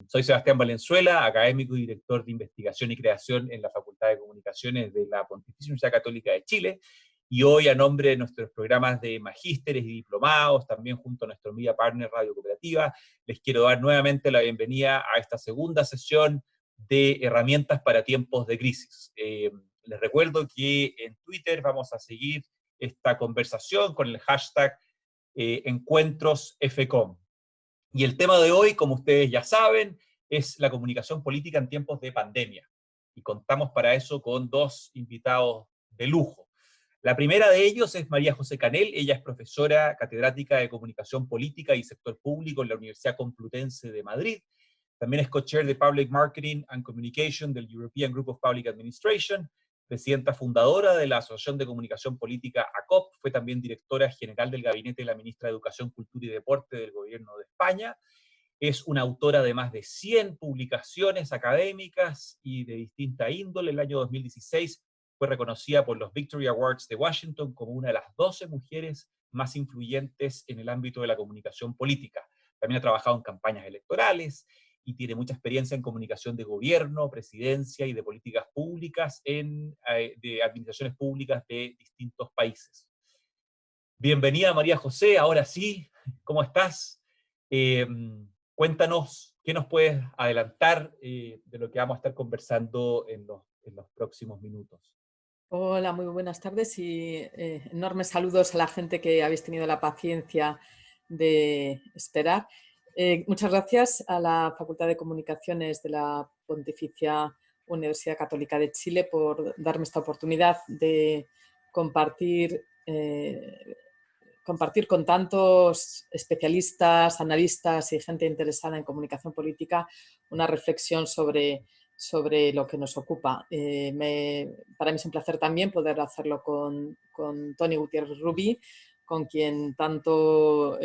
Soy Sebastián Valenzuela, académico y director de investigación y creación en la Facultad de Comunicaciones de la Pontificia Universidad Católica de Chile, y hoy a nombre de nuestros programas de magísteres y diplomados, también junto a nuestro media partner Radio Cooperativa, les quiero dar nuevamente la bienvenida a esta segunda sesión de herramientas para tiempos de crisis. Les recuerdo que en Twitter vamos a seguir esta conversación con el hashtag EncuentrosFCOM. Y el tema de hoy, como ustedes ya saben, es la comunicación política en tiempos de pandemia. Y contamos para eso con dos invitados de lujo. La primera de ellos es María José Canel. Ella es profesora catedrática de Comunicación Política y Sector Público en la Universidad Complutense de Madrid. También es co-chair de Public Marketing and Communication del European Group of Public Administration, presidenta fundadora de la Asociación de Comunicación Política ACOP, fue también directora general del gabinete de la ministra de Educación, Cultura y Deporte del Gobierno de España. Es una autora de más de 100 publicaciones académicas y de distinta índole. El año 2016 fue reconocida por los Victory Awards de Washington como una de las 12 mujeres más influyentes en el ámbito de la comunicación política. También ha trabajado en campañas electorales y tiene mucha experiencia en comunicación de gobierno, presidencia y de políticas públicas de administraciones públicas de distintos países. Bienvenida María José, ahora sí, ¿cómo estás? Cuéntanos, ¿qué nos puedes adelantar de lo que vamos a estar conversando en los próximos minutos? Hola, muy buenas tardes y enormes saludos a la gente que habéis tenido la paciencia de esperar. Muchas gracias a la Facultad de Comunicaciones de la Pontificia Universidad Católica de Chile por darme esta oportunidad de compartir, compartir con tantos especialistas, analistas y gente interesada en comunicación política una reflexión sobre lo que nos ocupa. Para mí es un placer también poder hacerlo con Tony Gutiérrez Rubí, con quien tantos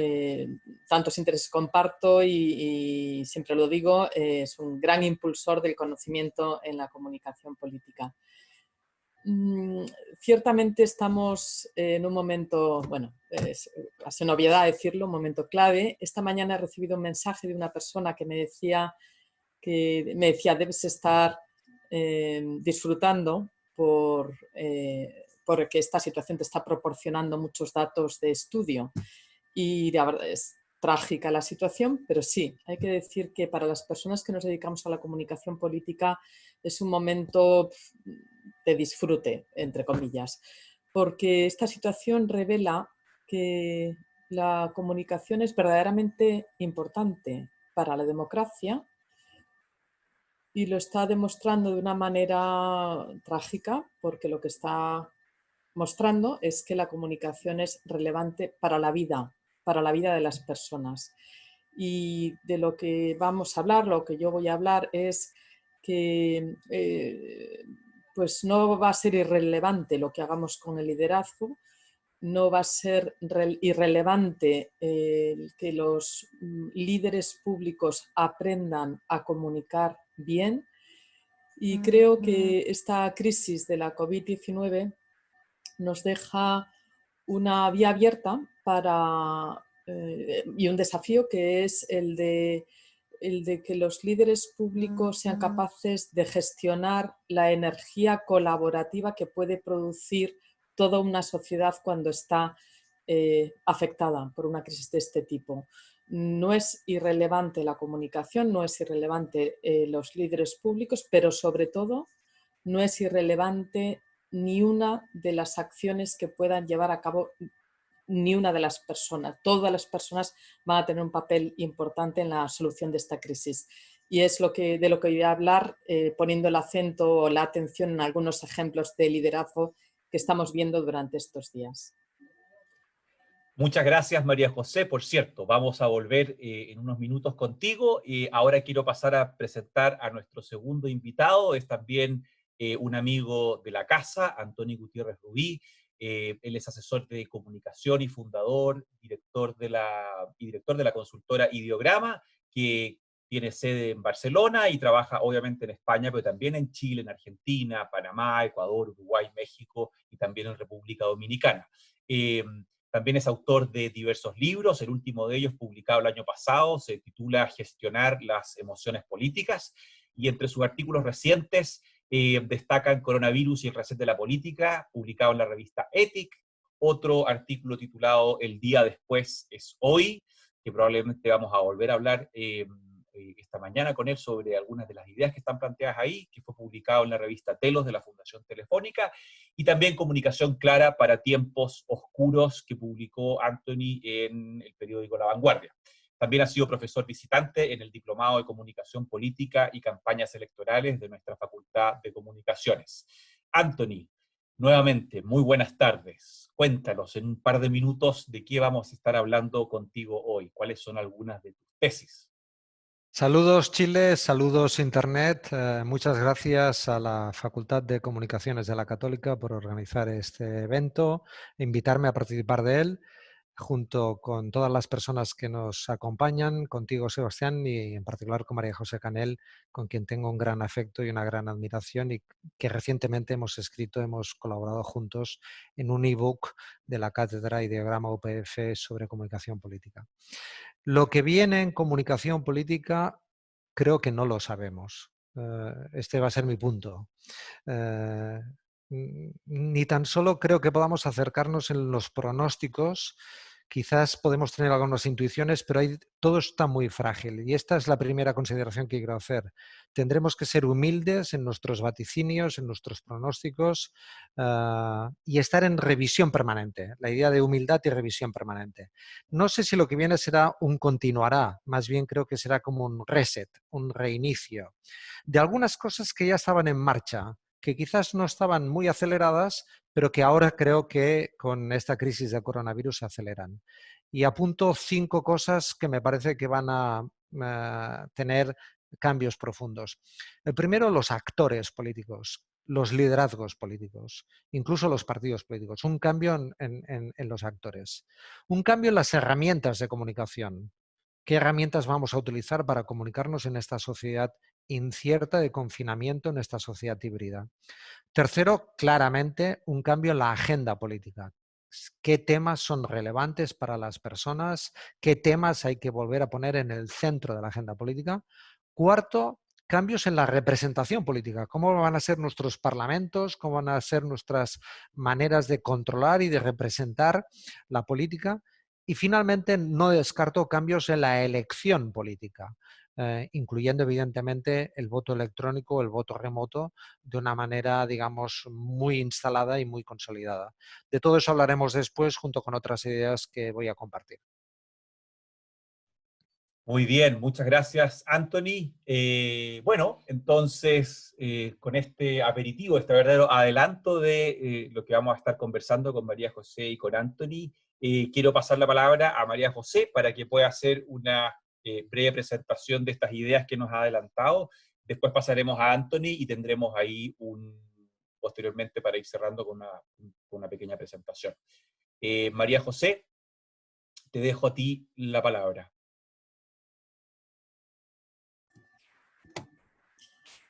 intereses comparto y siempre lo digo, es un gran impulsor del conocimiento en la comunicación política. Ciertamente estamos en un momento, bueno, es casi una obviedad decirlo, un momento clave. Esta mañana he recibido un mensaje de una persona que me decía, debes estar disfrutando porque esta situación te está proporcionando muchos datos de estudio. Y la verdad es trágica la situación, pero sí, hay que decir que para las personas que nos dedicamos a la comunicación política es un momento de disfrute, entre comillas, porque esta situación revela que la comunicación es verdaderamente importante para la democracia y lo está demostrando de una manera trágica, porque lo que está mostrando es que la comunicación es relevante para la vida de las personas. Y de lo que vamos a hablar, lo que yo voy a hablar es que pues no va a ser irrelevante lo que hagamos con el liderazgo, no va a ser irrelevante que los líderes públicos aprendan a comunicar bien, y creo que esta crisis de la COVID-19 nos deja una vía abierta y un desafío, que es el de que los líderes públicos sean capaces de gestionar la energía colaborativa que puede producir toda una sociedad cuando está afectada por una crisis de este tipo. No es irrelevante la comunicación, no es irrelevante los líderes públicos, pero sobre todo no es irrelevante ni una de las acciones que puedan llevar a cabo ni una de las personas. Todas las personas van a tener un papel importante en la solución de esta crisis. Y es de lo que voy a hablar, poniendo el acento o la atención en algunos ejemplos de liderazgo que estamos viendo durante estos días. Muchas gracias, María José. Por cierto, vamos a volver en unos minutos contigo. Ahora quiero pasar a presentar a nuestro segundo invitado. Es también un amigo de la casa, Antonio Gutiérrez Rubí. Él es asesor de comunicación y fundador, director de la consultora Ideograma, que tiene sede en Barcelona y trabaja obviamente en España, pero también en Chile, en Argentina, Panamá, Ecuador, Uruguay, México y también en República Dominicana. También es autor de diversos libros, el último de ellos publicado el año pasado, se titula Gestionar las emociones políticas, y entre sus artículos recientes destacan Coronavirus y el reset de la política, publicado en la revista Ethic, otro artículo titulado El día después es hoy, que probablemente vamos a volver a hablar esta mañana con él sobre algunas de las ideas que están planteadas ahí, que fue publicado en la revista Telos de la Fundación Telefónica, y también Comunicación Clara para Tiempos Oscuros, que publicó Anthony en el periódico La Vanguardia. También ha sido profesor visitante en el Diplomado de Comunicación Política y Campañas Electorales de nuestra Facultad de Comunicaciones. Anthony, nuevamente, muy buenas tardes. Cuéntanos en un par de minutos de qué vamos a estar hablando contigo hoy. ¿Cuáles son algunas de tus tesis? Saludos Chile, saludos Internet. Muchas gracias a la Facultad de Comunicaciones de la Católica por organizar este evento e invitarme a participar de él, junto con todas las personas que nos acompañan, contigo Sebastián y en particular con María José Canel, con quien tengo un gran afecto y una gran admiración y que recientemente hemos colaborado juntos en un ebook de la Cátedra y Diagrama UPF sobre comunicación política. Lo que viene en comunicación política creo que no lo sabemos. Este va a ser mi punto. Ni tan solo creo que podamos acercarnos en los pronósticos. Quizás podemos tener algunas intuiciones, pero todo está muy frágil. Y esta es la primera consideración que quiero hacer. Tendremos que ser humildes en nuestros vaticinios, en nuestros pronósticos y estar en revisión permanente. La idea de humildad y revisión permanente. No sé si lo que viene será un continuará, más bien creo que será como un reset, un reinicio de algunas cosas que ya estaban en marcha, que quizás no estaban muy aceleradas, pero que ahora creo que con esta crisis de coronavirus se aceleran. Y apunto 5 cosas que me parece que van a tener cambios profundos. El primero, los actores políticos, los liderazgos políticos, incluso los partidos políticos. Un cambio en los actores. Un cambio en las herramientas de comunicación. ¿Qué herramientas vamos a utilizar para comunicarnos en esta sociedad incierta de confinamiento, en esta sociedad híbrida? Tercero, claramente un cambio en la agenda política. ¿Qué temas son relevantes para las personas? ¿Qué temas hay que volver a poner en el centro de la agenda política? Cuarto, cambios en la representación política. ¿Cómo van a ser nuestros parlamentos? ¿Cómo van a ser nuestras maneras de controlar y de representar la política? Y finalmente, no descarto cambios en la elección política, incluyendo evidentemente el voto electrónico o el voto remoto de una manera, digamos, muy instalada y muy consolidada. De todo eso hablaremos después junto con otras ideas que voy a compartir. Muy bien, muchas gracias, Anthony. Bueno, entonces, con este aperitivo, este verdadero adelanto de lo que vamos a estar conversando con María José y con Anthony, quiero pasar la palabra a María José para que pueda hacer una breve presentación de estas ideas que nos ha adelantado. Después pasaremos a Anthony y tendremos ahí posteriormente para ir cerrando con una pequeña presentación. María José, te dejo a ti la palabra.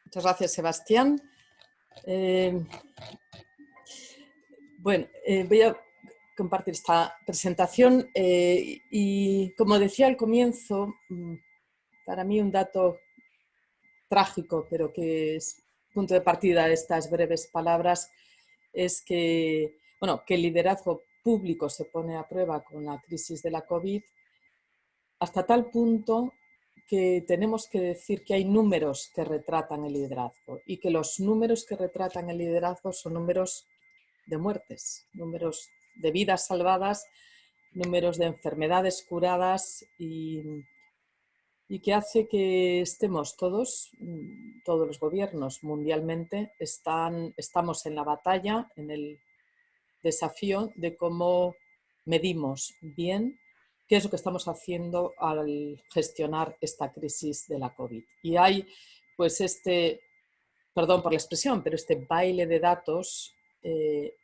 Muchas gracias, Sebastián. Voy a compartir esta presentación y, como decía al comienzo, para mí un dato trágico, pero que es punto de partida de estas breves palabras, es que, que el liderazgo público se pone a prueba con la crisis de la COVID hasta tal punto que tenemos que decir que hay números que retratan el liderazgo y que los números que retratan el liderazgo son números de muertes, números de vidas salvadas, números de enfermedades curadas y que hace que estemos todos los gobiernos mundialmente, estamos en la batalla, en el desafío de cómo medimos bien qué es lo que estamos haciendo al gestionar esta crisis de la COVID. Y hay pues perdón por la expresión, pero este baile de datos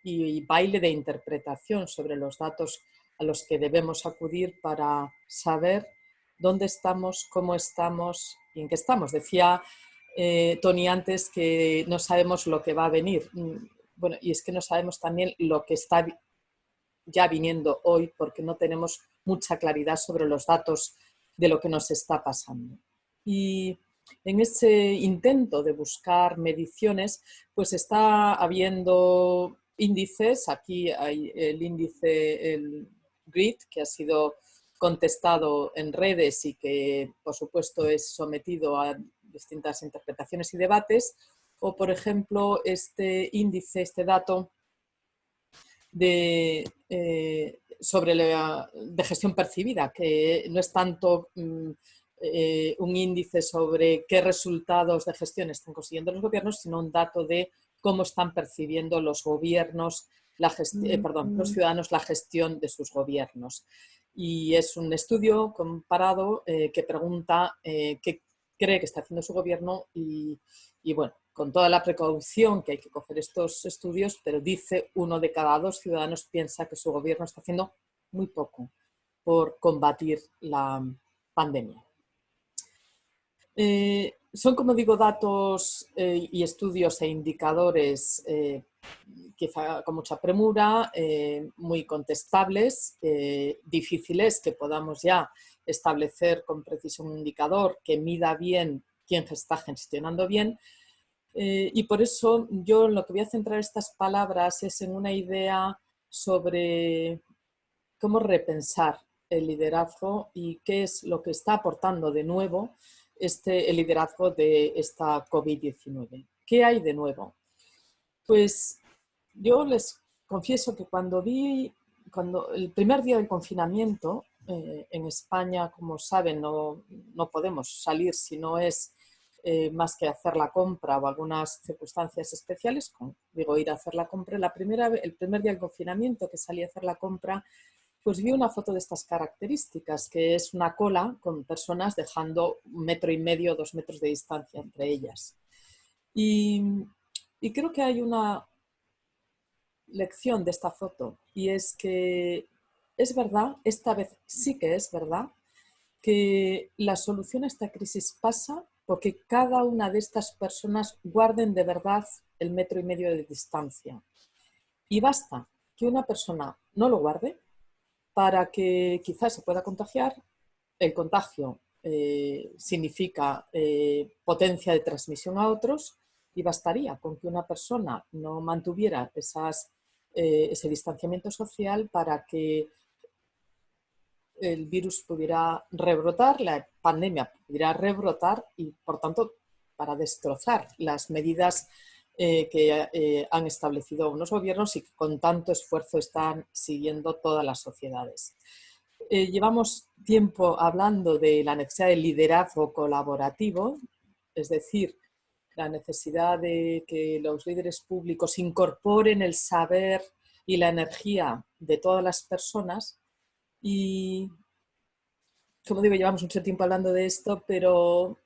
y baile de interpretación sobre los datos a los que debemos acudir para saber dónde estamos, cómo estamos y en qué estamos. Decía Tony antes que no sabemos lo que va a venir. Bueno, y es que no sabemos también lo que ya viniendo hoy porque no tenemos mucha claridad sobre los datos de lo que nos está pasando. Y en ese intento de buscar mediciones, pues está habiendo índices. Aquí hay el índice, el GRID, que ha sido contestado en redes y que, por supuesto, es sometido a distintas interpretaciones y debates. O, por ejemplo, este índice, este dato de gestión percibida, que no es tanto un índice sobre qué resultados de gestión están consiguiendo los gobiernos, sino un dato de cómo están percibiendo los gobiernos, los ciudadanos la gestión de sus gobiernos. Y es un estudio comparado que pregunta qué cree que está haciendo su gobierno y bueno, con toda la precaución que hay que coger estos estudios, pero dice 1 de cada 2 ciudadanos piensa que su gobierno está haciendo muy poco por combatir la pandemia. Son, como digo, datos y estudios e indicadores quizá con mucha premura, muy contestables, difíciles que podamos ya establecer con precisión un indicador que mida bien quién está gestionando bien. Y por eso yo lo que voy a centrar estas palabras es en una idea sobre cómo repensar el liderazgo y qué es lo que está aportando de nuevo el liderazgo de esta COVID-19. ¿Qué hay de nuevo? Pues yo les confieso que cuando el primer día del confinamiento, en España, como saben, no podemos salir si no es más que hacer la compra o algunas circunstancias especiales, ir a hacer la compra. El primer día del confinamiento que salí a hacer la compra, pues vi una foto de estas características, que es una cola con personas dejando 1,5 metros, 2 metros de distancia entre ellas. Y creo que hay una lección de esta foto, y es que es verdad, esta vez sí que es verdad, que la solución a esta crisis pasa porque cada una de estas personas guarden de verdad el 1,5 metros de distancia. Y basta que una persona no lo guarde para que quizás se pueda contagiar. El contagio significa potencia de transmisión a otros, y bastaría con que una persona no mantuviera ese distanciamiento social para que el virus pudiera rebrotar, la pandemia pudiera rebrotar y, por tanto, para destrozar las medidas que han establecido unos gobiernos y que con tanto esfuerzo están siguiendo todas las sociedades. Llevamos tiempo hablando de la necesidad de liderazgo colaborativo, es decir, la necesidad de que los líderes públicos incorporen el saber y la energía de todas las personas. Y, como digo, llevamos mucho tiempo hablando de esto, pero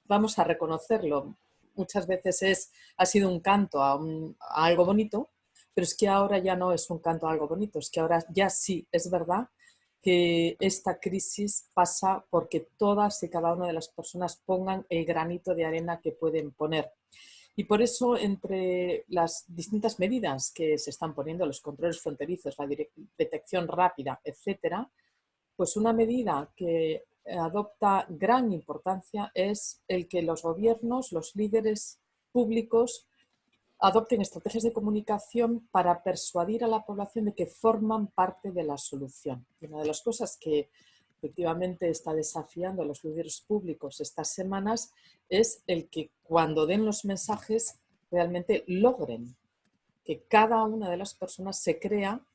vamos a reconocerlo. Muchas veces ha sido un canto a algo bonito, pero es que ahora ya no es un canto a algo bonito, es que ahora ya sí es verdad que esta crisis pasa porque todas y cada una de las personas pongan el granito de arena que pueden poner. Y por eso, entre las distintas medidas que se están poniendo, los controles fronterizos, la detección rápida, etcétera, pues una medida que adopta gran importancia es el que los gobiernos, los líderes públicos, adopten estrategias de comunicación para persuadir a la población de que forman parte de la solución. Y una de las cosas que efectivamente está desafiando a los líderes públicos estas semanas es el que cuando den los mensajes realmente logren que cada una de las personas se crea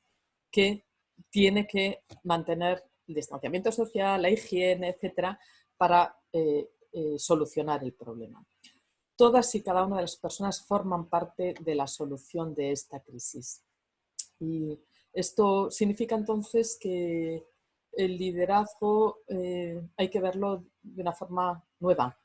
que tiene que mantener el distanciamiento social, la higiene, etcétera, para solucionar el problema. Todas y cada una de las personas forman parte de la solución de esta crisis. Y esto significa entonces que el liderazgo hay que verlo de una forma nueva.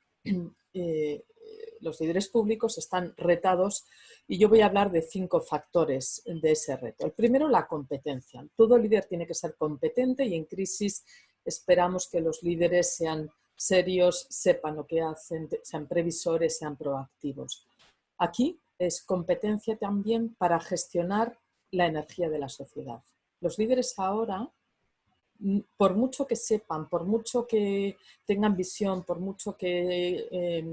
Los líderes públicos están retados y yo voy a hablar de 5 factores de ese reto. El primero, la competencia. Todo líder tiene que ser competente y en crisis esperamos que los líderes sean serios, sepan lo que hacen, sean previsores, sean proactivos. Aquí es competencia también para gestionar la energía de la sociedad. Los líderes ahora, por mucho que sepan, por mucho que tengan visión, por mucho que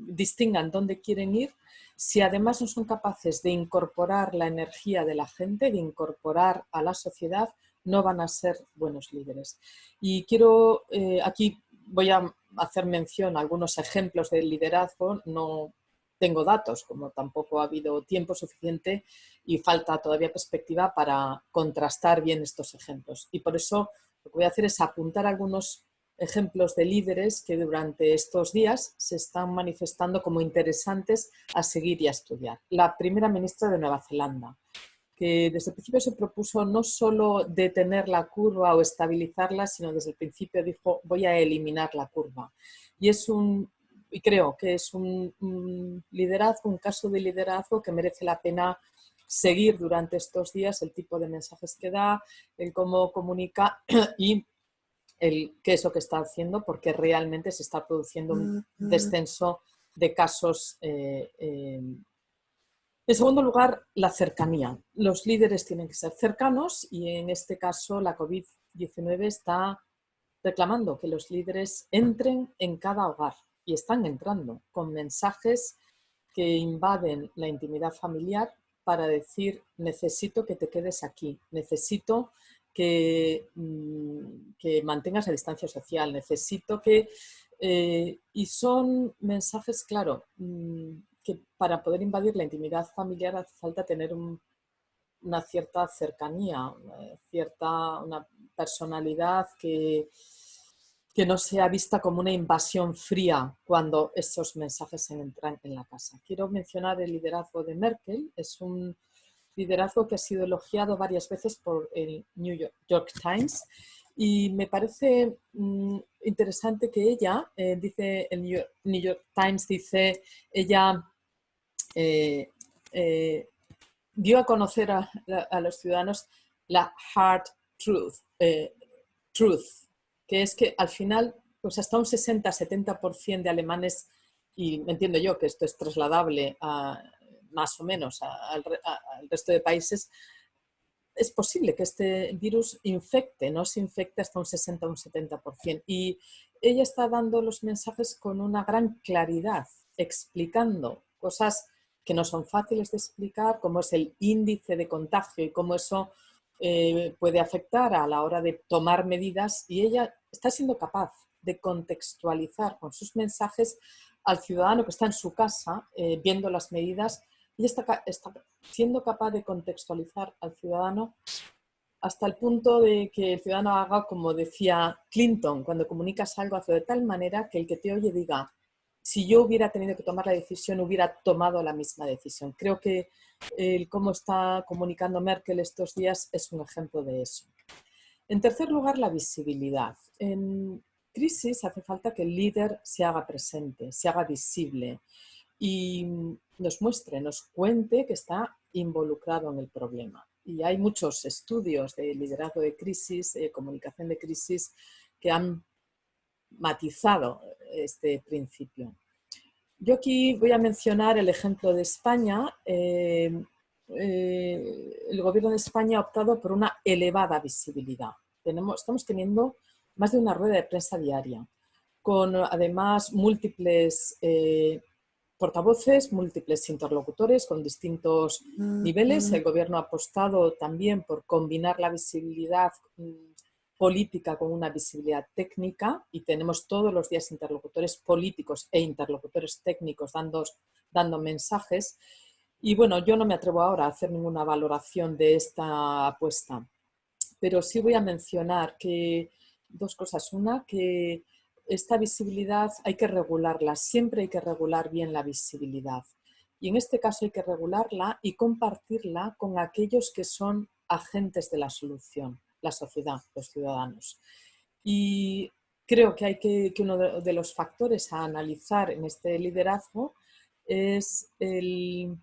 distingan dónde quieren ir, si además no son capaces de incorporar la energía de la gente, de incorporar a la sociedad, no van a ser buenos líderes. Y quiero, aquí voy a hacer mención a algunos ejemplos de liderazgo. No tengo datos, como tampoco ha habido tiempo suficiente y falta todavía perspectiva para contrastar bien estos ejemplos. Y por eso lo que voy a hacer es apuntar algunos ejemplos de líderes que durante estos días se están manifestando como interesantes a seguir y a estudiar. La primera ministra de Nueva Zelanda, que desde el principio se propuso no solo detener la curva o estabilizarla, sino desde el principio dijo voy a eliminar la curva. Y creo que es un liderazgo, un caso de liderazgo que merece la pena seguir durante estos días, el tipo de mensajes que da, el cómo comunica y el qué es lo que está haciendo, porque realmente se está produciendo un descenso de casos. En segundo lugar, la cercanía. Los líderes tienen que ser cercanos y en este caso la COVID-19 está reclamando que los líderes entren en cada hogar y están entrando con mensajes que invaden la intimidad familiar para decir necesito que te quedes aquí, necesito que mantengas la distancia social, necesito que... y son mensajes, claro, que para poder invadir la intimidad familiar hace falta tener una cierta cercanía, una personalidad que no sea vista como una invasión fría cuando esos mensajes entran en la casa. Quiero mencionar el liderazgo de Merkel. Es un liderazgo que ha sido elogiado varias veces por el New York Times y me parece interesante que ella, dice el New York Times, dice, ella dio a conocer a los ciudadanos la hard truth, que es que al final pues hasta un 60-70% de alemanes, y entiendo yo que esto es trasladable más o menos al resto de países, es posible que este virus infecte, no se infecte hasta un 60 o un 70%. Y ella está dando los mensajes con una gran claridad, explicando cosas que no son fáciles de explicar, como es el índice de contagio y cómo eso puede afectar a la hora de tomar medidas. Y ella está siendo capaz de contextualizar con sus mensajes al ciudadano que está en su casa viendo las medidas. Y está siendo capaz de contextualizar al ciudadano hasta el punto de que el ciudadano haga como decía Clinton, cuando comunicas algo, hace de tal manera que el que te oye diga, si yo hubiera tenido que tomar la decisión, hubiera tomado la misma decisión. Creo que el cómo está comunicando Merkel estos días es un ejemplo de eso. En tercer lugar, la visibilidad. En crisis hace falta que el líder se haga presente, se haga visible y nos muestre, nos cuente que está involucrado en el problema. Y hay muchos estudios de liderazgo de crisis, de comunicación de crisis, que han matizado este principio. Yo aquí voy a mencionar el ejemplo de España. El gobierno de España ha optado por una elevada visibilidad. Estamos teniendo más de una rueda de prensa diaria, con además múltiples portavoces, múltiples interlocutores con distintos niveles. El gobierno ha apostado también por combinar la visibilidad política con una visibilidad técnica y tenemos todos los días interlocutores políticos e interlocutores técnicos dando mensajes. Y bueno, yo no me atrevo ahora a hacer ninguna valoración de esta apuesta, pero sí voy a mencionar que dos cosas. Una, que esta visibilidad hay que regularla, siempre hay que regular bien la visibilidad. Y en este caso hay que regularla y compartirla con aquellos que son agentes de la solución, la sociedad, los ciudadanos. Y creo que uno de los factores a analizar en este liderazgo es el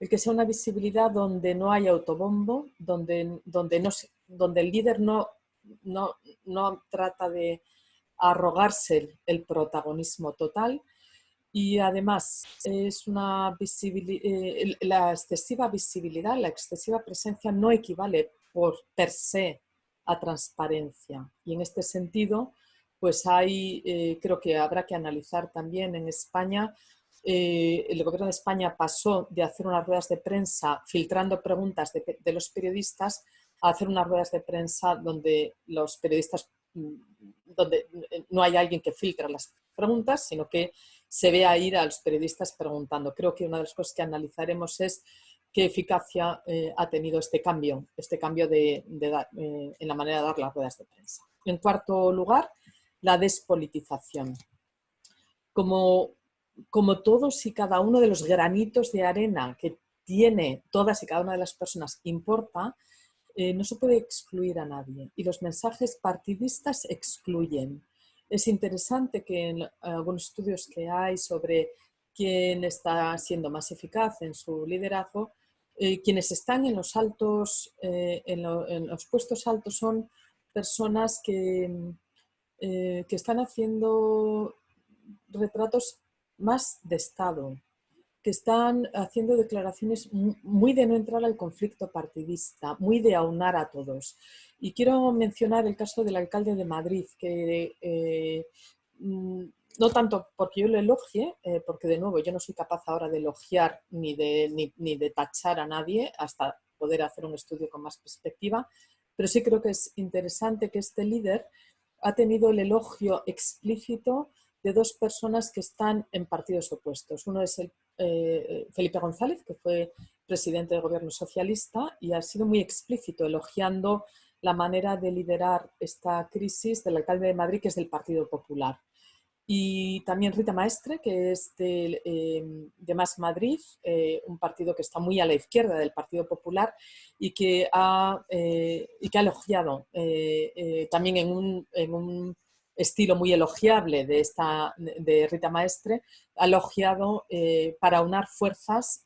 que sea una visibilidad donde no hay autobombo, donde el líder no trata de arrogarse el protagonismo total. Y además es la excesiva visibilidad, la excesiva presencia no equivale por per se a transparencia. Y en este sentido, pues creo que habrá que analizar también en España. El gobierno de España pasó de hacer unas ruedas de prensa filtrando preguntas de los periodistas a hacer unas ruedas de prensa donde los periodistas, donde no hay alguien que filtra las preguntas, sino que se ve a ir a los periodistas preguntando. Creo que una de las cosas que analizaremos es qué eficacia ha tenido este cambio en la manera de dar las ruedas de prensa. En cuarto lugar, la despolitización. Como todos y cada uno de los granitos de arena que tiene todas y cada una de las personas importa, no se puede excluir a nadie y los mensajes partidistas excluyen. Es interesante que en algunos estudios que hay sobre quién está siendo más eficaz en su liderazgo, quienes están en los altos, en los puestos altos son personas que están haciendo retratos más de Estado, que están haciendo declaraciones muy de no entrar al conflicto partidista, muy de aunar a todos. Y quiero mencionar el caso del alcalde de Madrid, que no tanto porque yo lo elogie, porque de nuevo yo no soy capaz ahora de elogiar ni de tachar a nadie hasta poder hacer un estudio con más perspectiva, pero sí creo que es interesante que este líder ha tenido el elogio explícito de dos personas que están en partidos opuestos. Uno es Felipe González, que fue presidente del gobierno socialista y ha sido muy explícito elogiando la manera de liderar esta crisis del alcalde de Madrid, que es del Partido Popular. Y también Rita Maestre, que es de Más Madrid, un partido que está muy a la izquierda del Partido Popular y que ha elogiado también en un estilo muy elogiable de Rita Maestre, ha elogiado para aunar fuerzas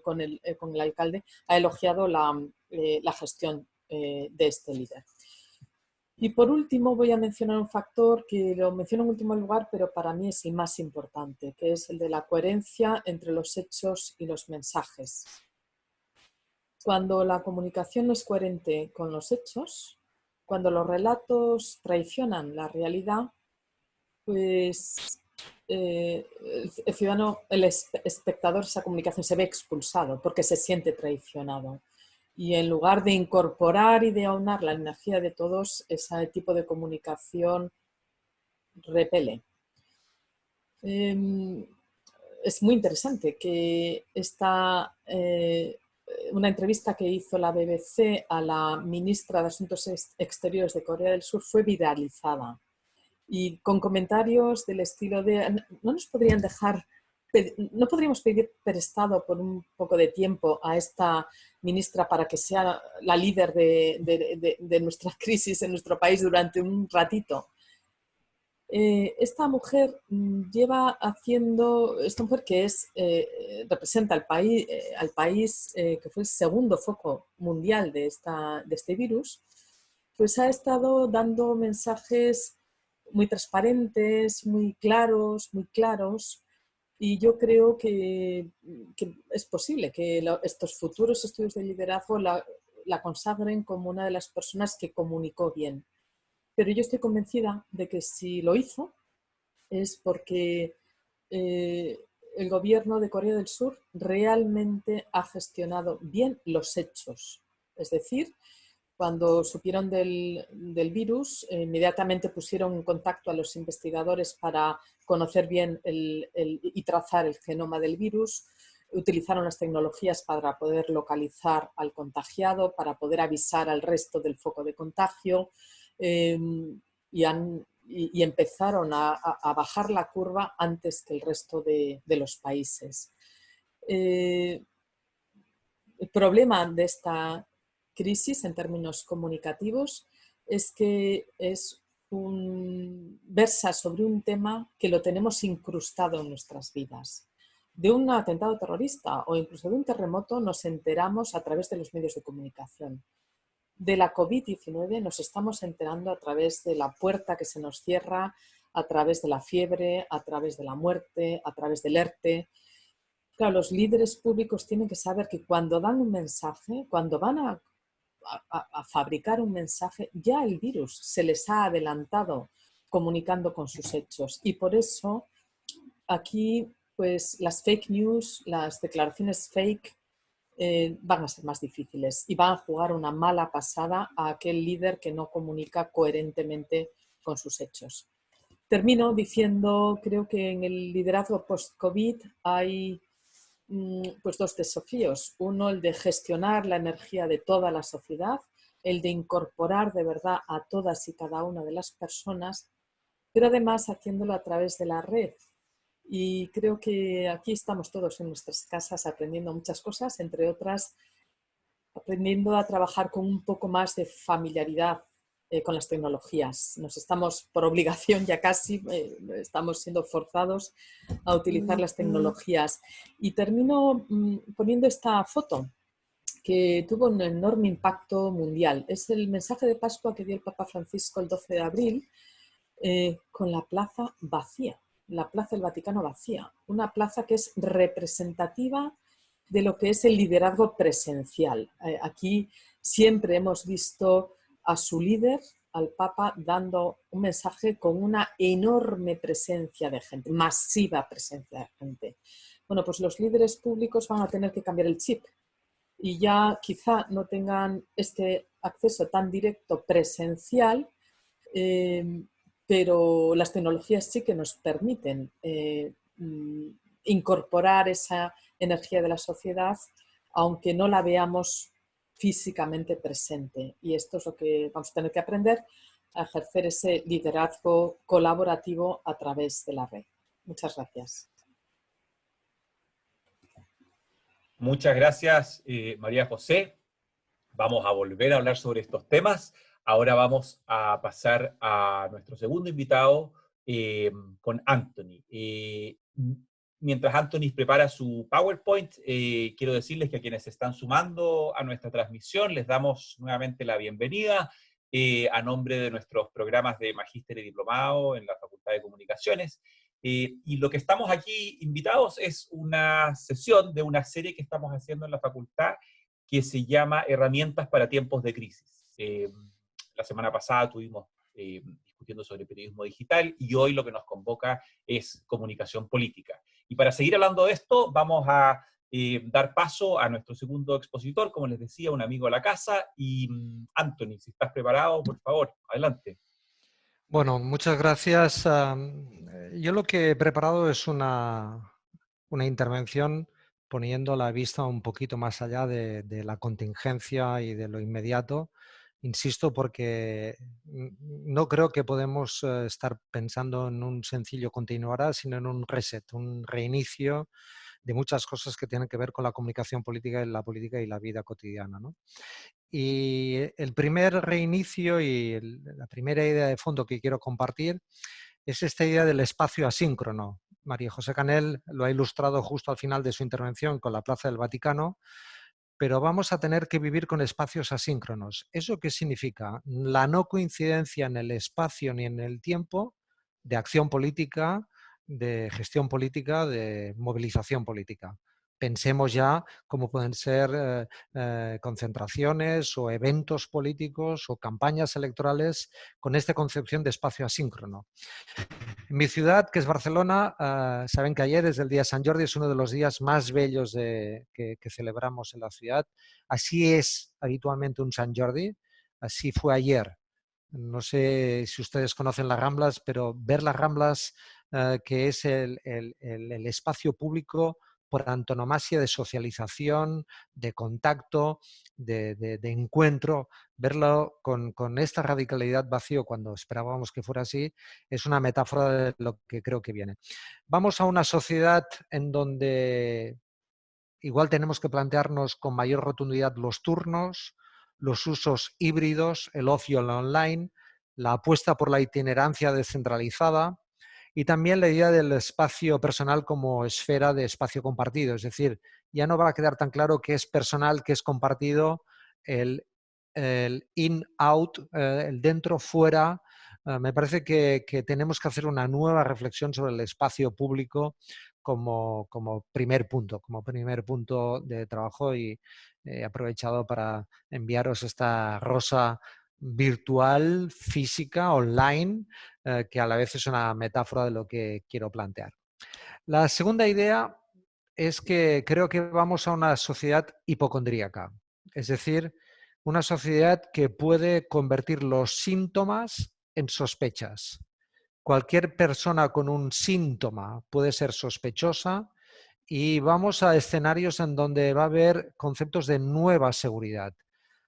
con el alcalde, ha elogiado la gestión de este líder. Y por último voy a mencionar un factor que lo menciono en último lugar, pero para mí es el más importante, que es el de la coherencia entre los hechos y los mensajes. Cuando la comunicación no es coherente con los hechos, cuando los relatos traicionan la realidad, pues el ciudadano, el espectador de esa comunicación se ve expulsado porque se siente traicionado. Y en lugar de incorporar y de aunar la energía de todos, ese tipo de comunicación repele. Es muy interesante que una entrevista que hizo la BBC a la ministra de Asuntos Exteriores de Corea del Sur fue viralizada. Y con comentarios del estilo de no podríamos pedir prestado por un poco de tiempo a esta ministra para que sea la líder de nuestra crisis en nuestro país durante un ratito. Esta mujer que representa al país que fue el segundo foco mundial de este virus, pues ha estado dando mensajes muy transparentes, muy claros, y yo creo que es posible que estos futuros estudios de liderazgo la consagren como una de las personas que comunicó bien. Pero yo estoy convencida de que si lo hizo es porque el gobierno de Corea del Sur realmente ha gestionado bien los hechos. Es decir, cuando supieron del virus, inmediatamente pusieron en contacto a los investigadores para conocer bien y trazar el genoma del virus. Utilizaron las tecnologías para poder localizar al contagiado, para poder avisar al resto del foco de contagio y empezaron a bajar la curva antes que el resto de los países. El problema de esta crisis en términos comunicativos es que versa sobre un tema que lo tenemos incrustado en nuestras vidas. De un atentado terrorista o incluso de un terremoto nos enteramos a través de los medios de comunicación. De la COVID-19 nos estamos enterando a través de la puerta que se nos cierra, a través de la fiebre, a través de la muerte, a través del ERTE. Claro, los líderes públicos tienen que saber que cuando dan un mensaje, cuando van a a fabricar un mensaje, ya el virus se les ha adelantado comunicando con sus hechos. Y por eso aquí pues las fake news, las declaraciones fake van a ser más difíciles y van a jugar una mala pasada a aquel líder que no comunica coherentemente con sus hechos. Termino diciendo, creo que en el liderazgo post-COVID hay pues dos desafíos. Uno, el de gestionar la energía de toda la sociedad, el de incorporar de verdad a todas y cada una de las personas, pero además haciéndolo a través de la red. Y creo que aquí estamos todos en nuestras casas aprendiendo muchas cosas, entre otras, aprendiendo a trabajar con un poco más de familiaridad con las tecnologías. Nos estamos, por obligación ya casi, estamos siendo forzados a utilizar las tecnologías. Y termino poniendo esta foto que tuvo un enorme impacto mundial. Es el mensaje de Pascua que dio el Papa Francisco el 12 de abril con la plaza vacía, la plaza del Vaticano vacía. Una plaza que es representativa de lo que es el liderazgo presencial. Aquí siempre hemos visto a su líder, al Papa, dando un mensaje con una enorme presencia de gente, masiva presencia de gente. Bueno, pues los líderes públicos van a tener que cambiar el chip y ya quizá no tengan este acceso tan directo presencial, pero las tecnologías sí que nos permiten incorporar esa energía de la sociedad, aunque no la veamos físicamente presente. Y esto es lo que vamos a tener que aprender, a ejercer ese liderazgo colaborativo a través de la red. Muchas gracias. Muchas gracias, María José. Vamos a volver a hablar sobre estos temas. Ahora vamos a pasar a nuestro segundo invitado con Anthony. Mientras Anthony prepara su PowerPoint, quiero decirles que a quienes se están sumando a nuestra transmisión les damos nuevamente la bienvenida a nombre de nuestros programas de Magíster y Diplomado en la Facultad de Comunicaciones. Y lo que estamos aquí invitados es una sesión de una serie que estamos haciendo en la facultad que se llama Herramientas para tiempos de crisis. La semana pasada estuvimos discutiendo sobre periodismo digital y hoy lo que nos convoca es comunicación política. Y para seguir hablando de esto, vamos a dar paso a nuestro segundo expositor, como les decía, un amigo de la casa. Y Anthony, si estás preparado, por favor, adelante. Bueno, muchas gracias. Yo lo que he preparado es una intervención poniendo la vista un poquito más allá de la contingencia y de lo inmediato. Insisto, porque no creo que podemos estar pensando en un sencillo continuará, sino en un reset, un reinicio de muchas cosas que tienen que ver con la comunicación política y la vida cotidiana, ¿no? Y el primer reinicio y la primera idea de fondo que quiero compartir es esta idea del espacio asíncrono. María José Canel lo ha ilustrado justo al final de su intervención con la Plaza del Vaticano, pero vamos a tener que vivir con espacios asíncronos. ¿Eso qué significa? La no coincidencia en el espacio ni en el tiempo de acción política, de gestión política, de movilización política. Pensemos ya cómo pueden ser concentraciones o eventos políticos o campañas electorales con esta concepción de espacio asíncrono. En mi ciudad, que es Barcelona, saben que ayer es el día San Jordi, es uno de los días más bellos que celebramos en la ciudad. Así es habitualmente un San Jordi, así fue ayer. No sé si ustedes conocen las Ramblas, pero ver las Ramblas, que es el espacio público por antonomasia de socialización, de contacto, de encuentro, verlo con esta radicalidad vacío cuando esperábamos que fuera así, es una metáfora de lo que creo que viene. Vamos a una sociedad en donde igual tenemos que plantearnos con mayor rotundidad los turnos, los usos híbridos, el ocio online, la apuesta por la itinerancia descentralizada y también la idea del espacio personal como esfera de espacio compartido. Es decir, ya no va a quedar tan claro qué es personal, qué es compartido, el in-out, el dentro-fuera. Me parece que tenemos que hacer una nueva reflexión sobre el espacio público como primer punto de trabajo, y he aprovechado para enviaros esta rosa virtual, física, online, que a la vez es una metáfora de lo que quiero plantear. La segunda idea es que creo que vamos a una sociedad hipocondríaca, es decir, una sociedad que puede convertir los síntomas en sospechas. Cualquier persona con un síntoma puede ser sospechosa, y vamos a escenarios en donde va a haber conceptos de nueva seguridad.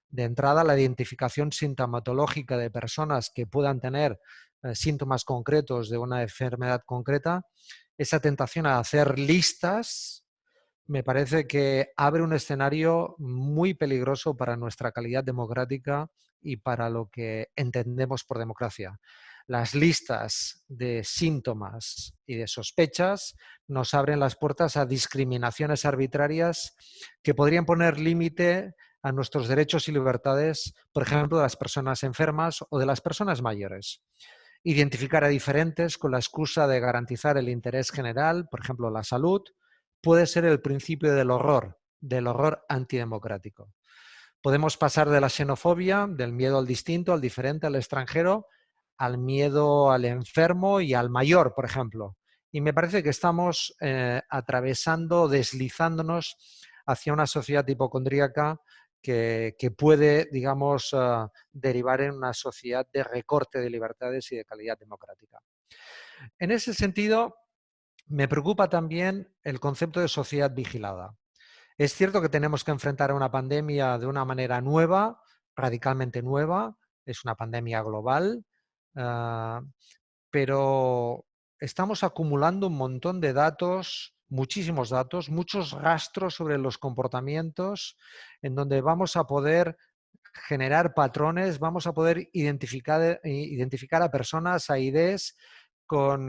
De entrada, la identificación sintomatológica de personas que puedan tener síntomas concretos de una enfermedad concreta. Esa tentación a hacer listas me parece que abre un escenario muy peligroso para nuestra calidad democrática y para lo que entendemos por democracia. Las listas de síntomas y de sospechas nos abren las puertas a discriminaciones arbitrarias que podrían poner límite a nuestros derechos y libertades, por ejemplo, de las personas enfermas o de las personas mayores. Identificar a diferentes con la excusa de garantizar el interés general, por ejemplo, la salud, puede ser el principio del horror antidemocrático. Podemos pasar de la xenofobia, del miedo al distinto, al diferente, al extranjero, al miedo al enfermo y al mayor, por ejemplo. Y me parece que estamos atravesando, deslizándonos hacia una sociedad hipocondríaca que puede, digamos, derivar en una sociedad de recorte de libertades y de calidad democrática. En ese sentido, me preocupa también el concepto de sociedad vigilada. Es cierto que tenemos que enfrentar a una pandemia de una manera nueva, radicalmente nueva. Es una pandemia global, pero estamos acumulando un montón de datos, muchísimos datos, muchos rastros sobre los comportamientos, en donde vamos a poder generar patrones, vamos a poder identificar a personas, a ideas con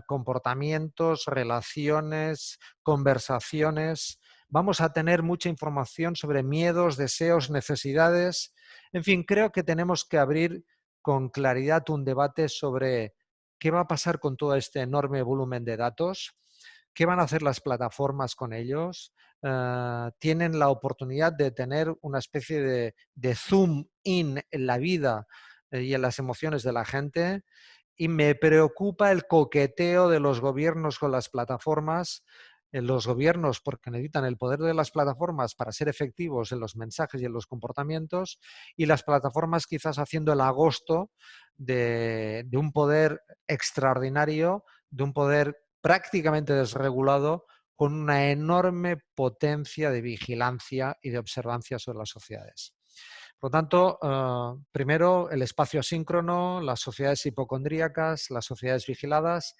comportamientos, relaciones, conversaciones. Vamos a tener mucha información sobre miedos, deseos, necesidades. En fin, creo que tenemos que abrir con claridad un debate sobre qué va a pasar con todo este enorme volumen de datos, qué van a hacer las plataformas con ellos. Tienen la oportunidad de tener una especie de zoom in en la vida y en las emociones de la gente. Y me preocupa el coqueteo de los gobiernos con las plataformas. Los gobiernos, porque necesitan el poder de las plataformas para ser efectivos en los mensajes y en los comportamientos, y las plataformas quizás haciendo el agosto de un poder extraordinario, de un poder prácticamente desregulado, con una enorme potencia de vigilancia y de observancia sobre las sociedades. Por lo tanto, primero, el espacio asíncrono, las sociedades hipocondríacas, las sociedades vigiladas.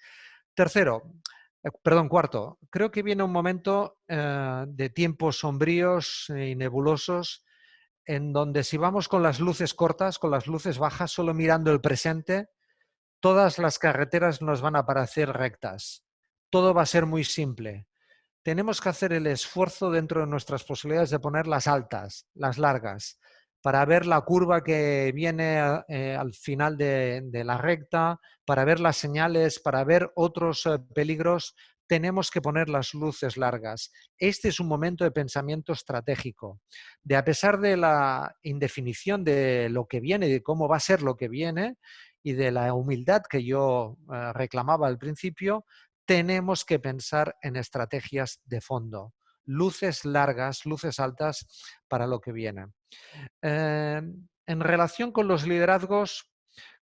Cuarto, creo que viene un momento de tiempos sombríos y nebulosos, en donde si vamos con las luces cortas, con las luces bajas, solo mirando el presente, todas las carreteras nos van a parecer rectas. Todo va a ser muy simple. Tenemos que hacer el esfuerzo dentro de nuestras posibilidades de poner las altas, las largas, para ver la curva que viene al final de la recta, para ver las señales, para ver otros peligros. Tenemos que poner las luces largas. Este es un momento de pensamiento estratégico, de a pesar de la indefinición de lo que viene y de cómo va a ser lo que viene, y de la humildad que yo reclamaba al principio, tenemos que pensar en estrategias de fondo, luces largas, luces altas para lo que viene. En relación con los liderazgos,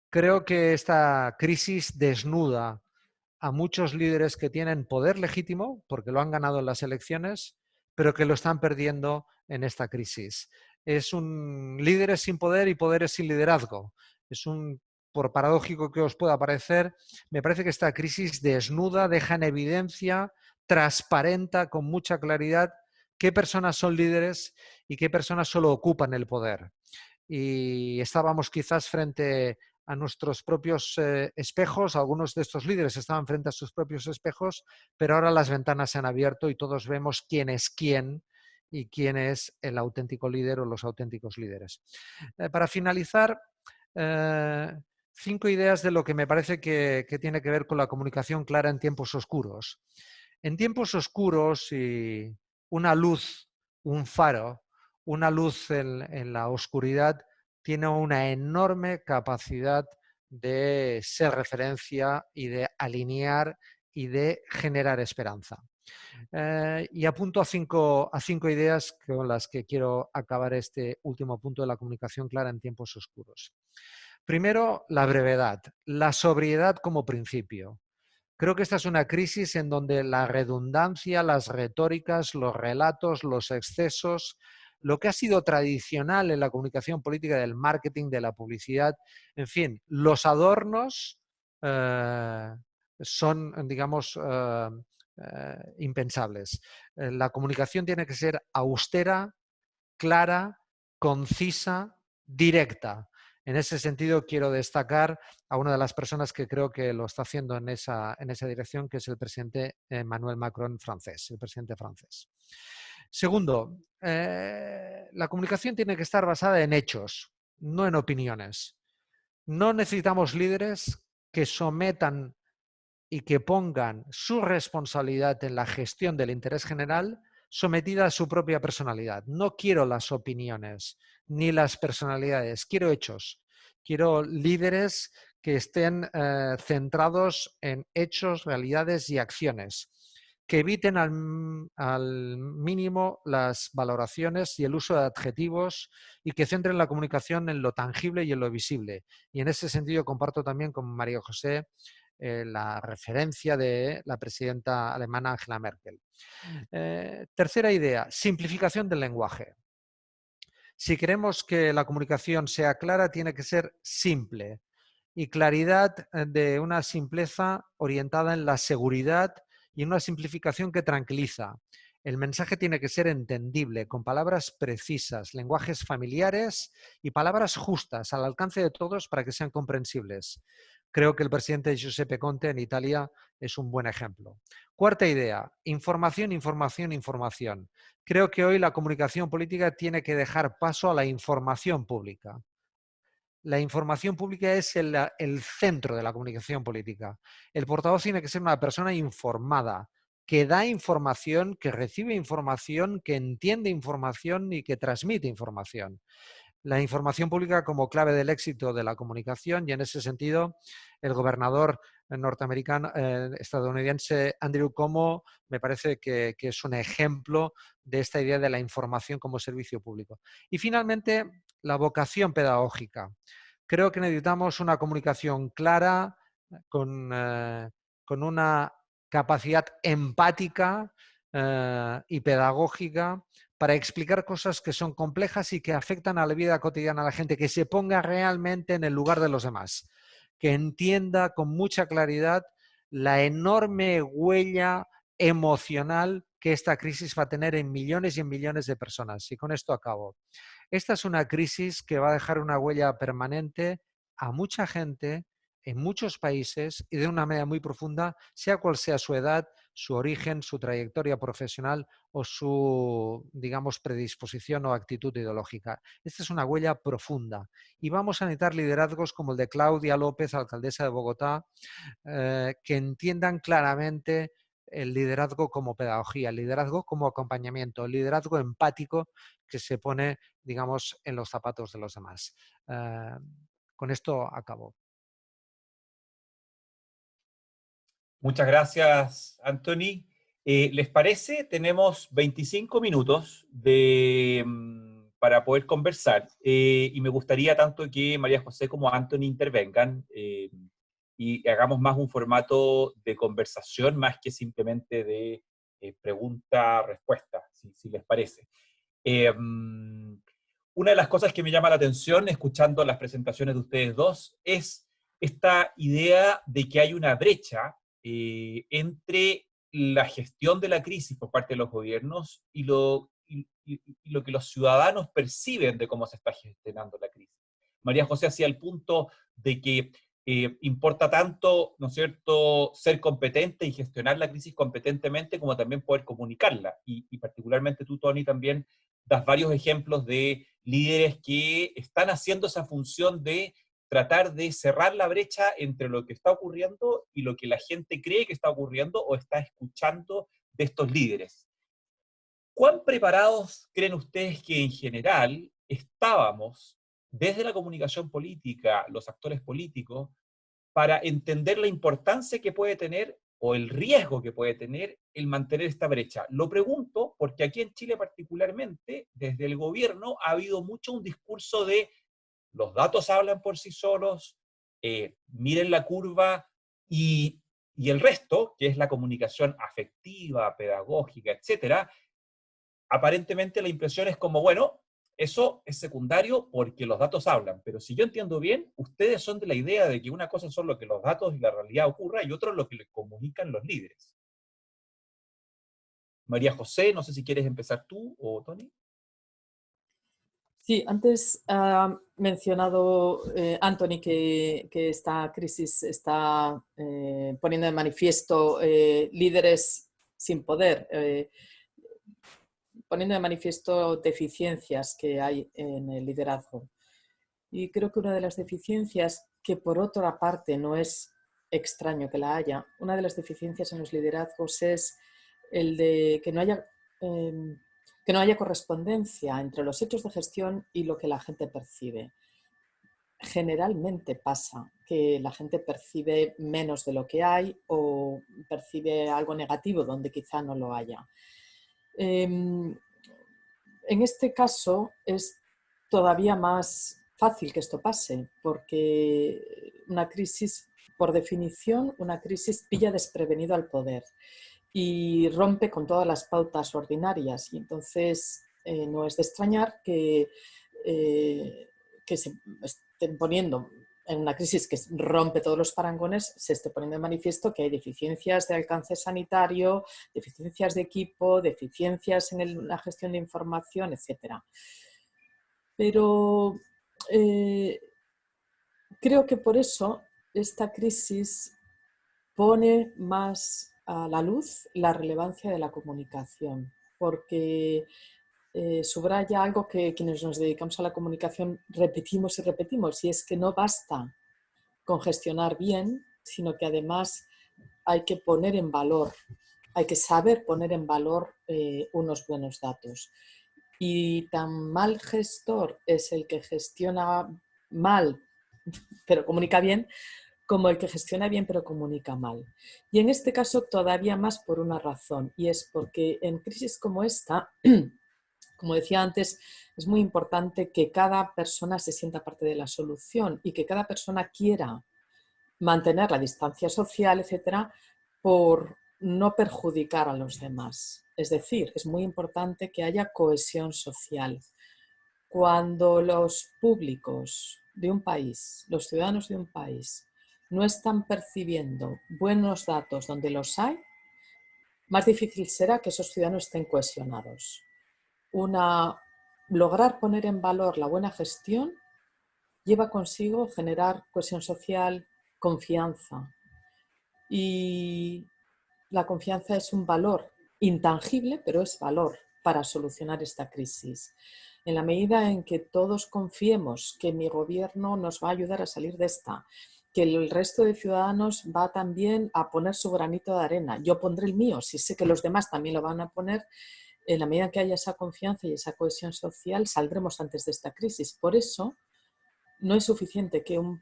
creo que esta crisis desnuda a muchos líderes que tienen poder legítimo, porque lo han ganado en las elecciones, pero que lo están perdiendo en esta crisis. Es un líderes sin poder y poderes sin liderazgo. Por paradójico que os pueda parecer, me parece que esta crisis desnuda, deja en evidencia, transparenta con mucha claridad qué personas son líderes y qué personas solo ocupan el poder. Y estábamos quizás frente a nuestros propios espejos, algunos de estos líderes estaban frente a sus propios espejos, pero ahora las ventanas se han abierto y todos vemos quién es quién y quién es el auténtico líder o los auténticos líderes. Para finalizar, 5 ideas de lo que me parece que tiene que ver con la comunicación clara en tiempos oscuros. En tiempos oscuros y una luz, un faro, una luz en la oscuridad tiene una enorme capacidad de ser referencia y de alinear y de generar esperanza. Y apunto a cinco ideas con las que quiero acabar este último punto de la comunicación clara en tiempos oscuros. Primero, la brevedad, la sobriedad como principio. Creo que esta es una crisis en donde la redundancia, las retóricas, los relatos, los excesos, lo que ha sido tradicional en la comunicación política, del marketing, de la publicidad, en fin, los adornos son, digamos, impensables. La comunicación tiene que ser austera, clara, concisa, directa. En ese sentido, quiero destacar a una de las personas que creo que lo está haciendo en esa dirección, que es el presidente Emmanuel Macron francés, el presidente francés. Segundo, la comunicación tiene que estar basada en hechos, no en opiniones. No necesitamos líderes que sometan y que pongan su responsabilidad en la gestión del interés general sometida a su propia personalidad. No quiero las opiniones ni las personalidades, quiero hechos. Quiero líderes que estén centrados en hechos, realidades y acciones, que eviten al mínimo las valoraciones y el uso de adjetivos y que centren la comunicación en lo tangible y en lo visible. Y en ese sentido comparto también con María José la referencia de la presidenta alemana Angela Merkel. Tercera idea, simplificación del lenguaje. Si queremos que la comunicación sea clara, tiene que ser simple y claridad de una simpleza orientada en la seguridad y en una simplificación que tranquiliza. El mensaje tiene que ser entendible, con palabras precisas, lenguajes familiares y palabras justas, al alcance de todos para que sean comprensibles. Creo que el presidente Giuseppe Conte en Italia es un buen ejemplo. Cuarta idea, información, información, información. Creo que hoy la comunicación política tiene que dejar paso a la información pública. La información pública es el centro de la comunicación política. El portavoz tiene que ser una persona informada, que da información, que recibe información, que entiende información y que transmite información. La información pública como clave del éxito de la comunicación, y en ese sentido el gobernador norteamericano, estadounidense Andrew Cuomo me parece que es un ejemplo de esta idea de la información como servicio público. Y finalmente, la vocación pedagógica. Creo que necesitamos una comunicación clara, con una capacidad empática y pedagógica para explicar cosas que son complejas y que afectan a la vida cotidiana de la gente, que se ponga realmente en el lugar de los demás, que entienda con mucha claridad la enorme huella emocional que esta crisis va a tener en millones y en millones de personas. Y con esto acabo. Esta es una crisis que va a dejar una huella permanente a mucha gente en muchos países y de una manera muy profunda, sea cual sea su edad, su origen, su trayectoria profesional o su, digamos, predisposición o actitud ideológica. Esta es una huella profunda y vamos a necesitar liderazgos como el de Claudia López, alcaldesa de Bogotá, que entiendan claramente el liderazgo como pedagogía, el liderazgo como acompañamiento, el liderazgo empático que se pone, digamos, en los zapatos de los demás. Con esto acabo. Muchas gracias, Anthony. ¿Les parece? Tenemos 25 minutos para poder conversar y me gustaría tanto que María José como Anthony intervengan y hagamos más un formato de conversación más que simplemente de pregunta-respuesta, si les parece. Una de las cosas que me llama la atención escuchando las presentaciones de ustedes dos es esta idea de que hay una brecha entre la gestión de la crisis por parte de los gobiernos y lo que los ciudadanos perciben de cómo se está gestionando la crisis. María José hacía el punto de que importa tanto, ¿no es cierto?, ser competente y gestionar la crisis competentemente como también poder comunicarla. Y particularmente tú, Tony, también das varios ejemplos de líderes que están haciendo esa función de tratar de cerrar la brecha entre lo que está ocurriendo y lo que la gente cree que está ocurriendo o está escuchando de estos líderes. ¿Cuán preparados creen ustedes que en general estábamos desde la comunicación política, los actores políticos, para entender la importancia que puede tener o el riesgo que puede tener el mantener esta brecha? Lo pregunto porque aquí en Chile particularmente, desde el gobierno ha habido mucho un discurso de los datos hablan por sí solos, miren la curva y el resto, que es la comunicación afectiva, pedagógica, etcétera, aparentemente la impresión es como, bueno, eso es secundario porque los datos hablan, pero si yo entiendo bien, ustedes son de la idea de que una cosa son lo que los datos y la realidad ocurra y otro lo que les comunican los líderes. María José, no sé si quieres empezar tú o Tony. Sí, antes ha mencionado Anthony que esta crisis está poniendo de manifiesto líderes sin poder, poniendo de manifiesto deficiencias que hay en el liderazgo. Y creo que una de las deficiencias, que por otra parte no es extraño que la haya, una de las deficiencias en los liderazgos es el de que no haya correspondencia entre los hechos de gestión y lo que la gente percibe. Generalmente pasa que la gente percibe menos de lo que hay o percibe algo negativo donde quizá no lo haya. En este caso es todavía más fácil que esto pase, porque una crisis, por definición, una crisis pilla desprevenido al poder y rompe con todas las pautas ordinarias. Y entonces no es de extrañar que se estén poniendo en una crisis que rompe todos los parangones, se esté poniendo de manifiesto que hay deficiencias de alcance sanitario, deficiencias de equipo, deficiencias en la gestión de información, etc. Pero creo que por eso esta crisis pone más a la luz la relevancia de la comunicación, porque subraya algo que quienes nos dedicamos a la comunicación repetimos y repetimos, y es que no basta con gestionar bien, sino que además hay que poner en valor, hay que saber poner en valor unos buenos datos. Y tan mal gestor es el que gestiona mal, pero comunica bien, como el que gestiona bien pero comunica mal. Y en este caso todavía más por una razón, y es porque en crisis como esta, como decía antes, es muy importante que cada persona se sienta parte de la solución y que cada persona quiera mantener la distancia social, etcétera, por no perjudicar a los demás. Es decir, es muy importante que haya cohesión social. Cuando los públicos de un país, los ciudadanos de un país, no están percibiendo buenos datos donde los hay, más difícil será que esos ciudadanos estén cohesionados. Lograr poner en valor la buena gestión lleva consigo generar cohesión social, confianza. Y la confianza es un valor intangible, pero es valor para solucionar esta crisis. En la medida en que todos confiemos que mi gobierno nos va a ayudar a salir de esta, que el resto de ciudadanos va también a poner su granito de arena, yo pondré el mío, si sé que los demás también lo van a poner, en la medida en que haya esa confianza y esa cohesión social, saldremos antes de esta crisis. Por eso, no es suficiente que un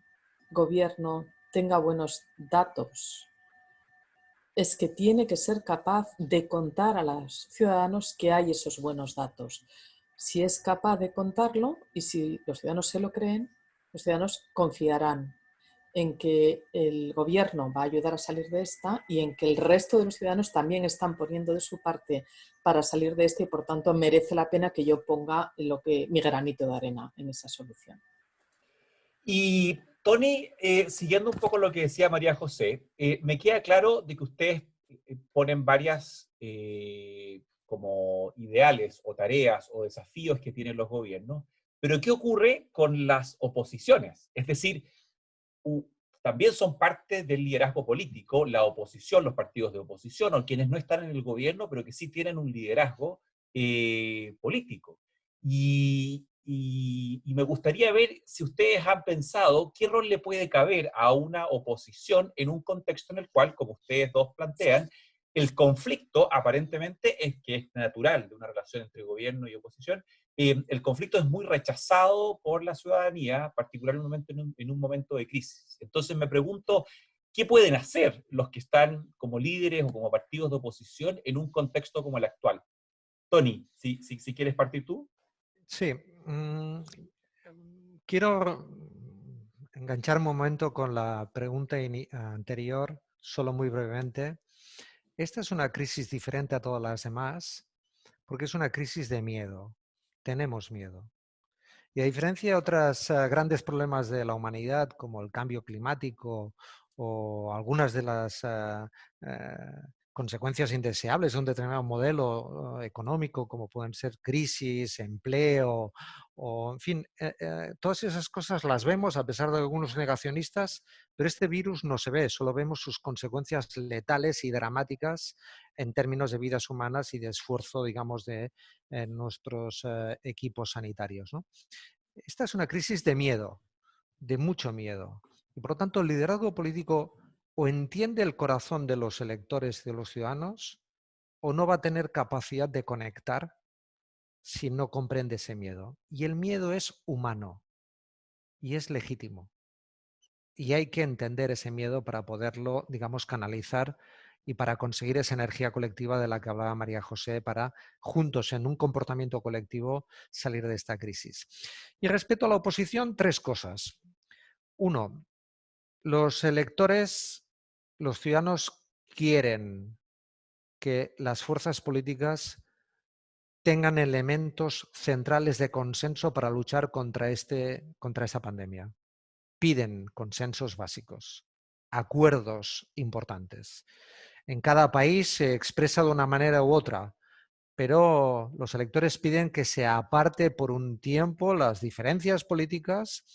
gobierno tenga buenos datos, es que tiene que ser capaz de contar a los ciudadanos que hay esos buenos datos. Si es capaz de contarlo y si los ciudadanos se lo creen, los ciudadanos confiarán en que el gobierno va a ayudar a salir de esta y en que el resto de los ciudadanos también están poniendo de su parte para salir de esta y por tanto merece la pena que yo ponga mi granito de arena en esa solución. Y Tony, siguiendo un poco lo que decía María José, me queda claro de que ustedes ponen varias como ideales o tareas o desafíos que tienen los gobiernos, pero ¿qué ocurre con las oposiciones? Es decir, también son parte del liderazgo político, la oposición, los partidos de oposición o quienes no están en el gobierno, pero que sí tienen un liderazgo político. Y y me gustaría ver si ustedes han pensado qué rol le puede caber a una oposición en un contexto en el cual, como ustedes dos plantean, el conflicto aparentemente es que es natural de una relación entre gobierno y oposición. El conflicto es muy rechazado por la ciudadanía, particularmente en un momento de crisis. Entonces me pregunto, ¿qué pueden hacer los que están como líderes o como partidos de oposición en un contexto como el actual? Tony, si quieres partir tú. Sí, quiero enganchar un momento con la pregunta anterior, solo muy brevemente. Esta es una crisis diferente a todas las demás porque es una crisis de miedo. Tenemos miedo. Y a diferencia de otros grandes problemas de la humanidad, como el cambio climático o algunas de las consecuencias indeseables de un determinado modelo económico, como pueden ser crisis, empleo, o en fin, todas esas cosas las vemos a pesar de algunos negacionistas, pero este virus no se ve, solo vemos sus consecuencias letales y dramáticas en términos de vidas humanas y de esfuerzo, digamos, de nuestros equipos sanitarios, ¿no? Esta es una crisis de miedo, de mucho miedo. Y por lo tanto, el liderazgo político o entiende el corazón de los electores y de los ciudadanos o no va a tener capacidad de conectar si no comprende ese miedo. Y el miedo es humano y es legítimo. Y hay que entender ese miedo para poderlo, digamos, canalizar y para conseguir esa energía colectiva de la que hablaba María José, para juntos en un comportamiento colectivo salir de esta crisis. Y respecto a la oposición, tres cosas. Uno, los electores, los ciudadanos quieren que las fuerzas políticas tengan elementos centrales de consenso para luchar contra esta pandemia. Piden consensos básicos, acuerdos importantes. En cada país se expresa de una manera u otra, pero los electores piden que se aparte por un tiempo las diferencias políticas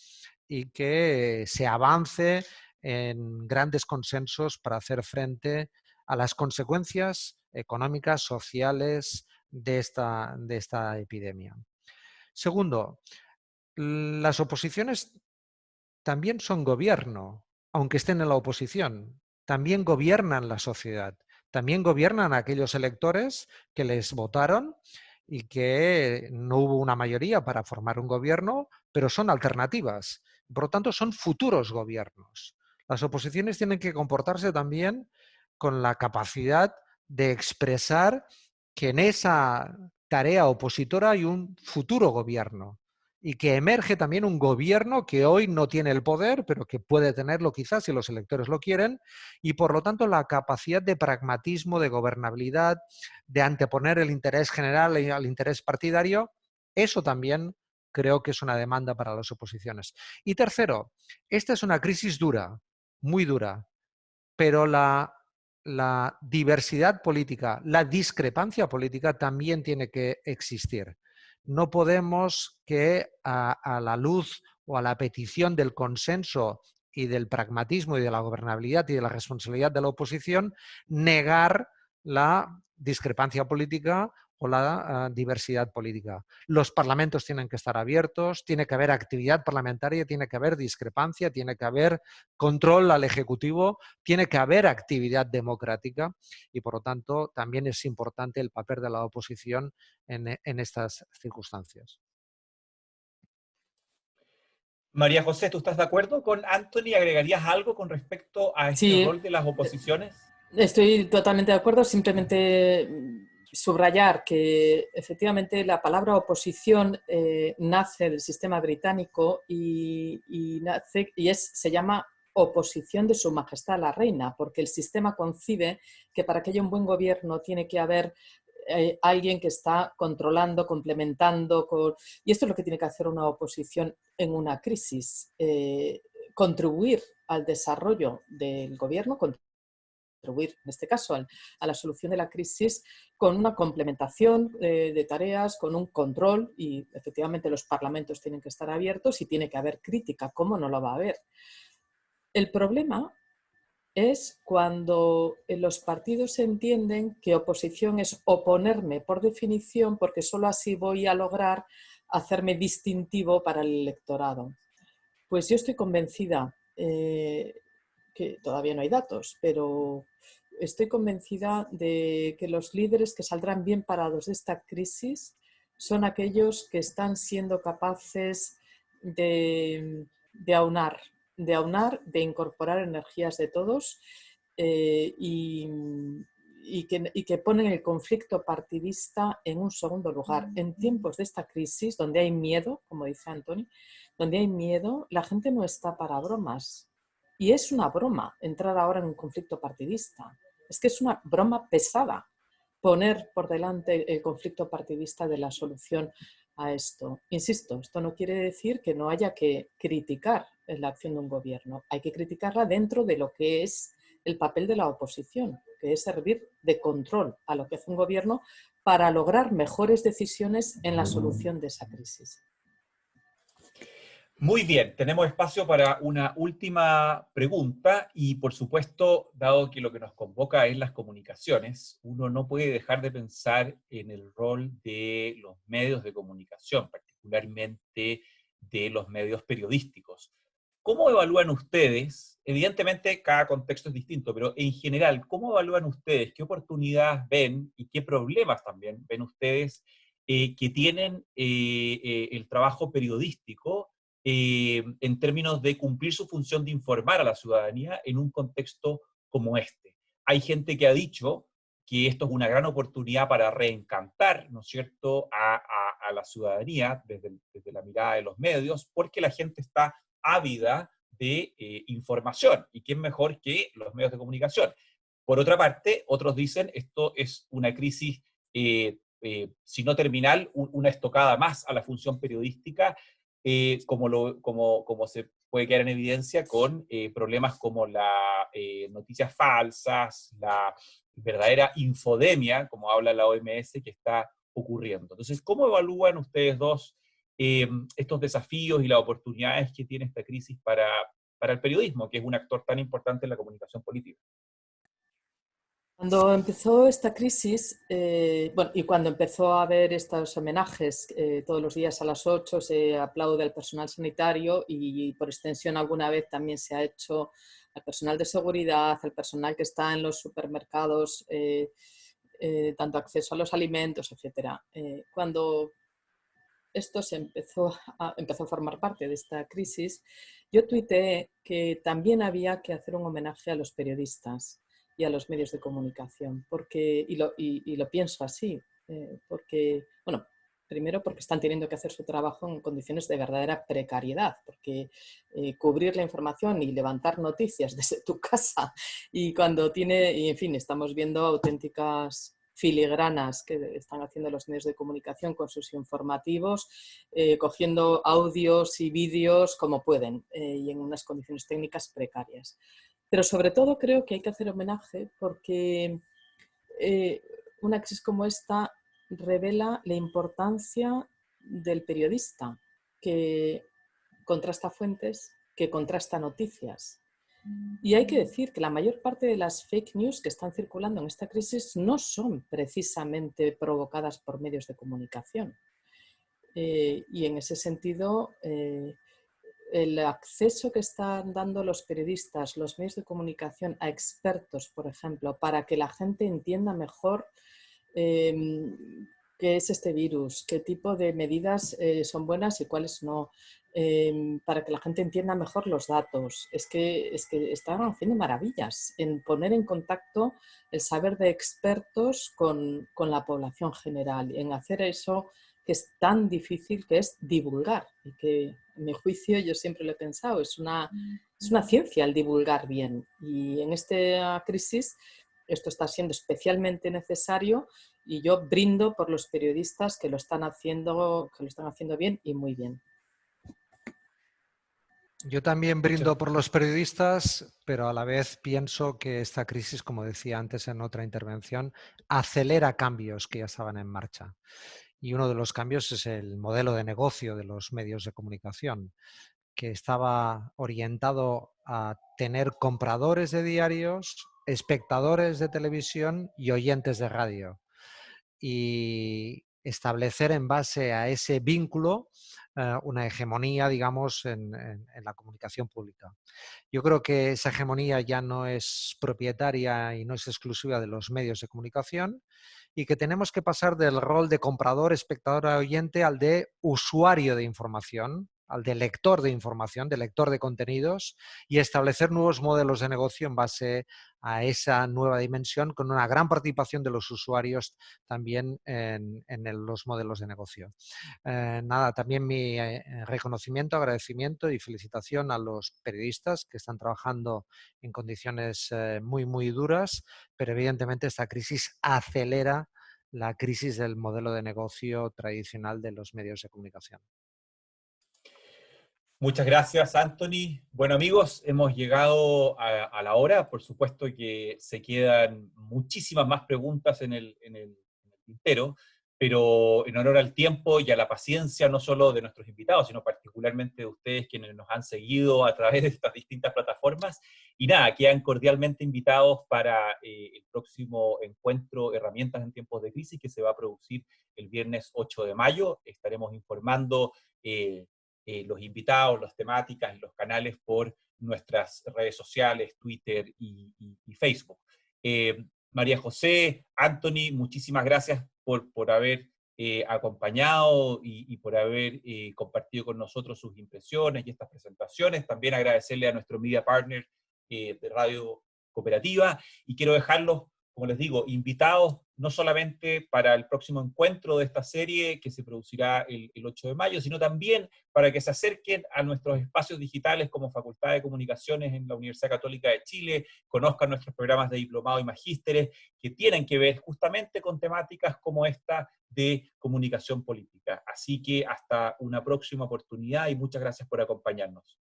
y que se avance en grandes consensos para hacer frente a las consecuencias económicas, sociales de esta epidemia. Segundo, las oposiciones también son gobierno, aunque estén en la oposición. También gobiernan la sociedad, también gobiernan a aquellos electores que les votaron y que no hubo una mayoría para formar un gobierno, pero son alternativas. Por lo tanto, son futuros gobiernos. Las oposiciones tienen que comportarse también con la capacidad de expresar que en esa tarea opositora hay un futuro gobierno y que emerge también un gobierno que hoy no tiene el poder, pero que puede tenerlo quizás si los electores lo quieren, y por lo tanto la capacidad de pragmatismo, de gobernabilidad, de anteponer el interés general al interés partidario, eso también creo que es una demanda para las oposiciones. Y tercero, esta es una crisis dura, muy dura, pero la diversidad política, la discrepancia política también tiene que existir. No podemos que a la luz o a la petición del consenso y del pragmatismo y de la gobernabilidad y de la responsabilidad de la oposición negar la discrepancia política o la diversidad política. Los parlamentos tienen que estar abiertos, tiene que haber actividad parlamentaria, tiene que haber discrepancia, tiene que haber control al Ejecutivo, tiene que haber actividad democrática y, por lo tanto, también es importante el papel de la oposición en estas circunstancias. María José, ¿tú estás de acuerdo con Anthony? ¿Agregarías algo con respecto a este Sí, rol de las oposiciones? estoy totalmente de acuerdo. Simplemente subrayar que efectivamente la palabra oposición nace del sistema británico y se llama oposición de Su Majestad la Reina, porque el sistema concibe que para que haya un buen gobierno tiene que haber alguien que está controlando, complementando, y esto es lo que tiene que hacer una oposición en una crisis, contribuir al desarrollo del gobierno, contribuir en este caso a la solución de la crisis con una complementación de tareas, con un control, y efectivamente los parlamentos tienen que estar abiertos y tiene que haber crítica, ¿cómo no lo va a haber? El problema es cuando los partidos entienden que oposición es oponerme por definición, porque solo así voy a lograr hacerme distintivo para el electorado. Pues yo estoy convencida, que todavía no hay datos, pero estoy convencida de que los líderes que saldrán bien parados de esta crisis son aquellos que están siendo capaces de aunar, de incorporar energías de todos, y que ponen el conflicto partidista en un segundo lugar. En tiempos de esta crisis, donde hay miedo, como dice Antoni, donde hay miedo, la gente no está para bromas. Y es una broma entrar ahora en un conflicto partidista. Es que es una broma pesada poner por delante el conflicto partidista de la solución a esto. Insisto, esto no quiere decir que no haya que criticar la acción de un gobierno. Hay que criticarla dentro de lo que es el papel de la oposición, que es servir de control a lo que hace un gobierno para lograr mejores decisiones en la solución de esa crisis. Muy bien, tenemos espacio para una última pregunta y por supuesto, dado que lo que nos convoca es las comunicaciones, uno no puede dejar de pensar en el rol de los medios de comunicación, particularmente de los medios periodísticos. ¿Cómo evalúan ustedes? Evidentemente cada contexto es distinto, pero en general, ¿cómo evalúan ustedes? ¿Qué oportunidades ven y qué problemas también ven ustedes que tienen el trabajo periodístico en términos de cumplir su función de informar a la ciudadanía en un contexto como este? Hay gente que ha dicho que esto es una gran oportunidad para reencantar, ¿no es cierto?, a la ciudadanía desde la mirada de los medios, porque la gente está ávida de información, y quién mejor que los medios de comunicación. Por otra parte, otros dicen esto es una crisis, si no terminal, una estocada más a la función periodística, como se puede quedar en evidencia con problemas como las noticias falsas, la verdadera infodemia, como habla la OMS, que está ocurriendo. Entonces, ¿cómo evalúan ustedes dos estos desafíos y las oportunidades que tiene esta crisis para el periodismo, que es un actor tan importante en la comunicación política? Cuando empezó esta crisis, bueno, y cuando empezó a haber estos homenajes todos los días a las 8, se aplaude al personal sanitario y por extensión alguna vez también se ha hecho al personal de seguridad, al personal que está en los supermercados, dando acceso a los alimentos, etc. Cuando esto empezó a formar parte de esta crisis, yo tuiteé que también había que hacer un homenaje a los periodistas y a los medios de comunicación, y lo pienso así, porque, bueno, primero porque están teniendo que hacer su trabajo en condiciones de verdadera precariedad, porque cubrir la información y levantar noticias desde tu casa, y en fin, estamos viendo auténticas filigranas que están haciendo los medios de comunicación con sus informativos, cogiendo audios y vídeos como pueden, y en unas condiciones técnicas precarias. Pero sobre todo creo que hay que hacer homenaje porque una crisis como esta revela la importancia del periodista, que contrasta fuentes, que contrasta noticias. Y hay que decir que la mayor parte de las fake news que están circulando en esta crisis no son precisamente provocadas por medios de comunicación. Y en ese sentido, el acceso que están dando los periodistas, los medios de comunicación a expertos, por ejemplo, para que la gente entienda mejor qué es este virus, qué tipo de medidas son buenas y cuáles no, para que la gente entienda mejor los datos. Es que están haciendo maravillas en poner en contacto el saber de expertos con la población general, en hacer eso que es tan difícil, que es divulgar, y que en mi juicio, yo siempre lo he pensado, es una ciencia el divulgar bien, y en esta crisis esto está siendo especialmente necesario, y yo brindo por los periodistas que lo están haciendo bien y muy bien. Yo también brindo por los periodistas, pero a la vez pienso que esta crisis, como decía antes en otra intervención, acelera cambios que ya estaban en marcha. Y uno de los cambios es el modelo de negocio de los medios de comunicación. que estaba orientado a tener compradores de diarios, espectadores de televisión y oyentes de radio. Y establecer en base a ese vínculo una hegemonía, digamos, en la comunicación pública. Yo creo que esa hegemonía ya no es propietaria y no es exclusiva de los medios de comunicación y que tenemos que pasar del rol de comprador, espectador, oyente al de usuario de información, al de lector de información, de lector de contenidos y establecer nuevos modelos de negocio en base a esa nueva dimensión con una gran participación de los usuarios también en los modelos de negocio. Nada, también mi reconocimiento, agradecimiento y felicitación a los periodistas que están trabajando en condiciones muy, muy duras, pero evidentemente esta crisis acelera la crisis del modelo de negocio tradicional de los medios de comunicación. Muchas gracias, Anthony. Bueno, amigos, hemos llegado a la hora. Por supuesto que se quedan muchísimas más preguntas en el tintero, pero en honor al tiempo y a la paciencia, no solo de nuestros invitados, sino particularmente de ustedes quienes nos han seguido a través de estas distintas plataformas. Y nada, quedan cordialmente invitados para el próximo encuentro Herramientas en tiempos de crisis, que se va a producir el viernes 8 de mayo. Estaremos informando los invitados, las temáticas y los canales por nuestras redes sociales, Twitter y Facebook. María José, Anthony, muchísimas gracias por haber acompañado y por haber compartido con nosotros sus impresiones y estas presentaciones. También agradecerle a nuestro media partner de Radio Cooperativa y quiero dejarlos, como les digo, invitados no solamente para el próximo encuentro de esta serie que se producirá el 8 de mayo, sino también para que se acerquen a nuestros espacios digitales como Facultad de Comunicaciones en la Universidad Católica de Chile, conozcan nuestros programas de diplomado y magísteres que tienen que ver justamente con temáticas como esta de comunicación política. Así que hasta una próxima oportunidad y muchas gracias por acompañarnos.